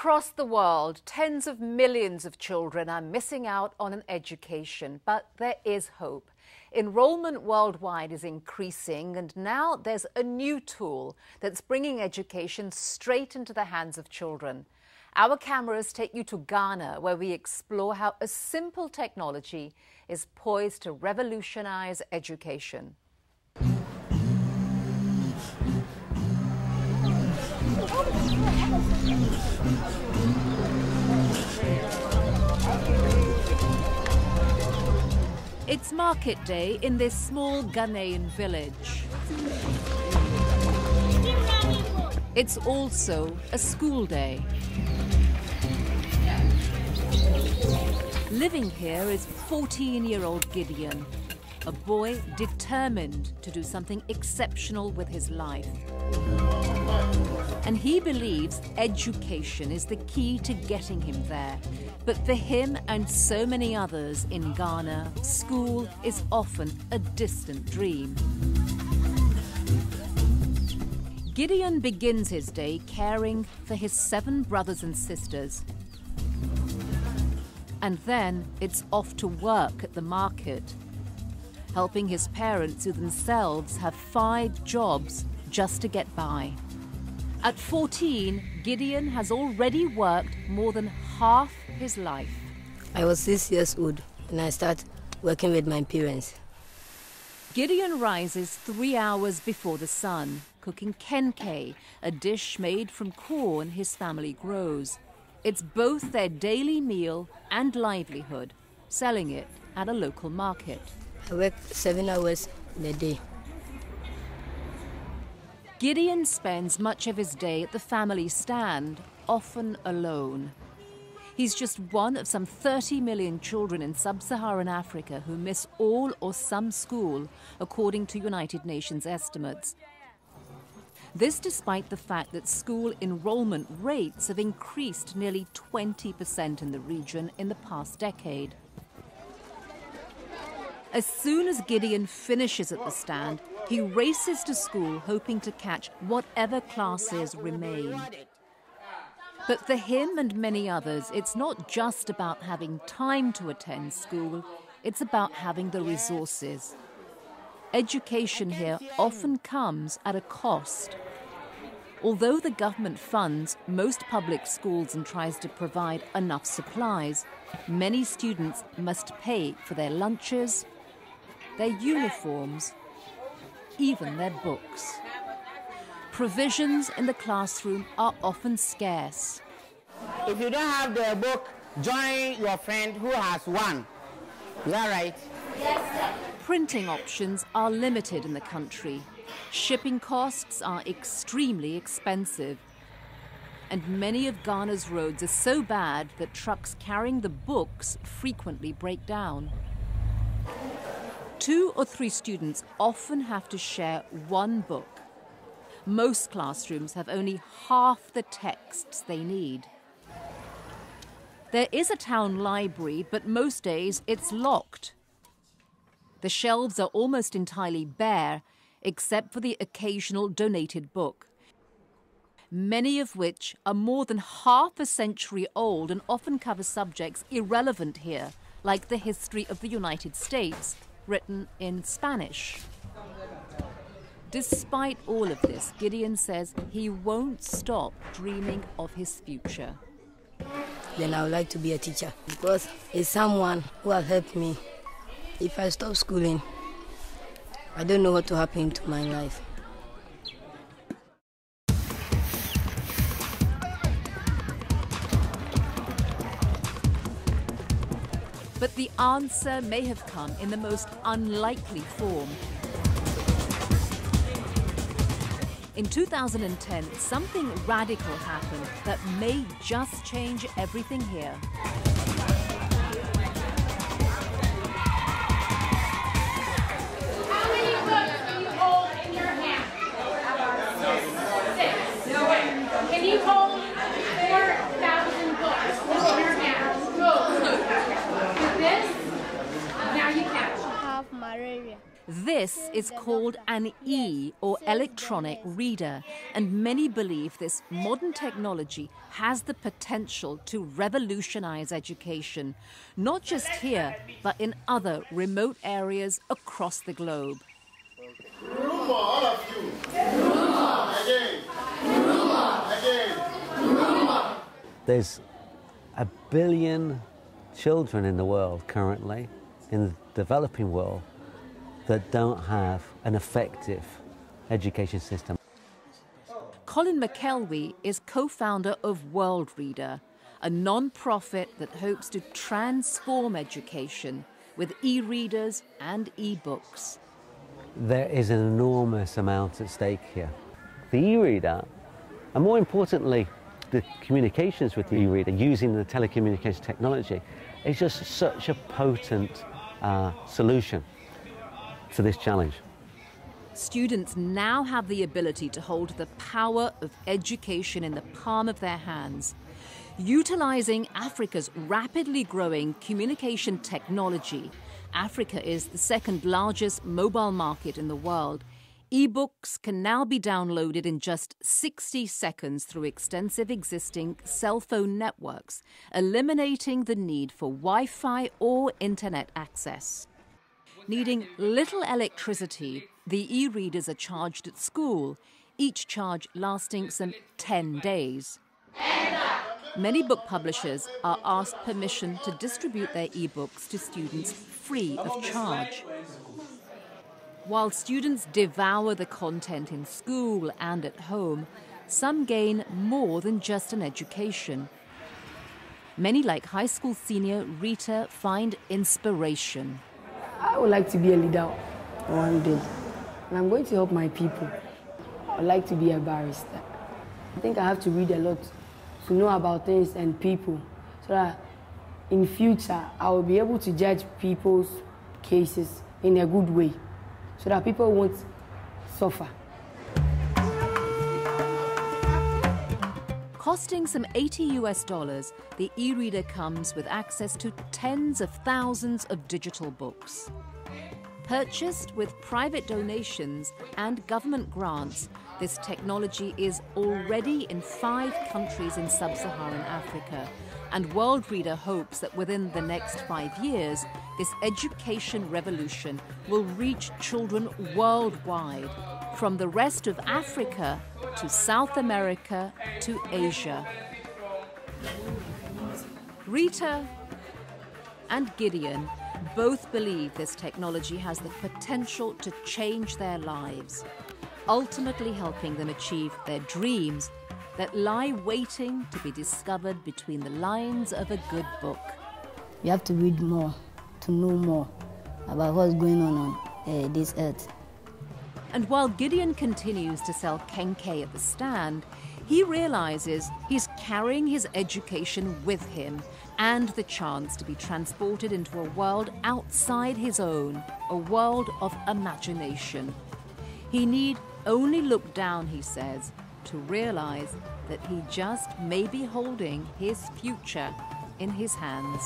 Across the world, tens of millions of children are missing out on an education, but there is hope. Enrollment worldwide is increasing, and now there's a new tool that's bringing education straight into the hands of children. Our cameras take you to Ghana, where we explore how a simple technology is poised to revolutionize education. It's market day in this small Ghanaian village. It's also a school day. Living here is 14-year-old Gideon, a boy determined to do something exceptional with his life. And he believes education is the key to getting him there. But for him and so many others in Ghana, school is often a distant dream. Gideon begins his day caring for his 7 brothers and sisters. And then it's off to work at the market, helping his parents who themselves have 5 jobs just to get by. At 14, Gideon has already worked more than half his life. I was 6 years old when I started working with my parents. Gideon rises 3 hours before the sun, cooking kenkey, a dish made from corn his family grows. It's both their daily meal and livelihood, selling it at a local market. I work 7 hours in a day. Gideon spends much of his day at the family stand, often alone. He's just one of some 30 million children in sub-Saharan Africa who miss all or some school, according to United Nations estimates. This despite the fact that school enrollment rates have increased nearly 20% in the region in the past decade. As soon as Gideon finishes at the stand, he races to school hoping to catch whatever classes remain. But for him and many others, it's not just about having time to attend school, it's about having the resources. Education here often comes at a cost. Although the government funds most public schools and tries to provide enough supplies, many students must pay for their lunches, their uniforms, even their books. Provisions in the classroom are often scarce. If you don't have the book, join your friend who has one. Is that right? Yes, sir. Printing options are limited in the country. Shipping costs are extremely expensive. And many of Ghana's roads are so bad that trucks carrying the books frequently break down. 2 or 3 students often have to share one book. Most classrooms have only half the texts they need. There is a town library, but most days it's locked. The shelves are almost entirely bare, except for the occasional donated book, many of which are more than half a century old and often cover subjects irrelevant here, like the history of the United States, written in Spanish. Despite all of this, Gideon says he won't stop dreaming of his future. Then I would like to be a teacher because it's someone who has helped me. If I stop schooling, I don't know what will happen to my life. But the answer may have come in the most unlikely form. In 2010, something radical happened that may just change everything here. How many books do you hold in your hand? 6. Can you hold 4,000 books in your hand? Go. With this, now you catch. malaria. This is called an or electronic reader, and many believe this modern technology has the potential to revolutionize education, not just here, but in other remote areas across the globe. Rumor, all of you. Rumor. Again. Rumor. Again. Rumor. There's 1 billion children in the world currently, in the developing world, that don't have an effective education system. Colin McKelvey is co-founder of WorldReader, a non-profit that hopes to transform education with e-readers and e-books. There is an enormous amount at stake here. The e-reader, and more importantly, the communications with the e-reader using the telecommunication technology, is just such a potent solution to this challenge. Students now have the ability to hold the power of education in the palm of their hands. Utilizing Africa's rapidly growing communication technology, Africa is the second largest mobile market in the world. E-books can now be downloaded in just 60 seconds through extensive existing cell phone networks, eliminating the need for Wi-Fi or internet access. Needing little electricity, the e-readers are charged at school, each charge lasting some 10 days. Many book publishers are asked permission to distribute their e-books to students free of charge. While students devour the content in school and at home, some gain more than just an education. Many, like high school senior Rita, find inspiration. I would like to be a leader one day, and I'm going to help my people. I would like to be a barrister. I think I have to read a lot to know about things and people, so that in future I will be able to judge people's cases in a good way, so that people won't suffer. Costing some $80 US, the e-reader comes with access to tens of thousands of digital books. Purchased with private donations and government grants, this technology is already in 5 countries in sub-Saharan Africa, and WorldReader hopes that within the next 5 years, this education revolution will reach children worldwide, from the rest of Africa to South America to Asia. Rita and Gideon both believe this technology has the potential to change their lives, ultimately helping them achieve their dreams that lie waiting to be discovered between the lines of a good book. You have to read more to know more about what's going on this earth. And while Gideon continues to sell kenkey at the stand, he realizes he's carrying his education with him and the chance to be transported into a world outside his own, a world of imagination. He need only look down, he says, to realize that he just may be holding his future in his hands.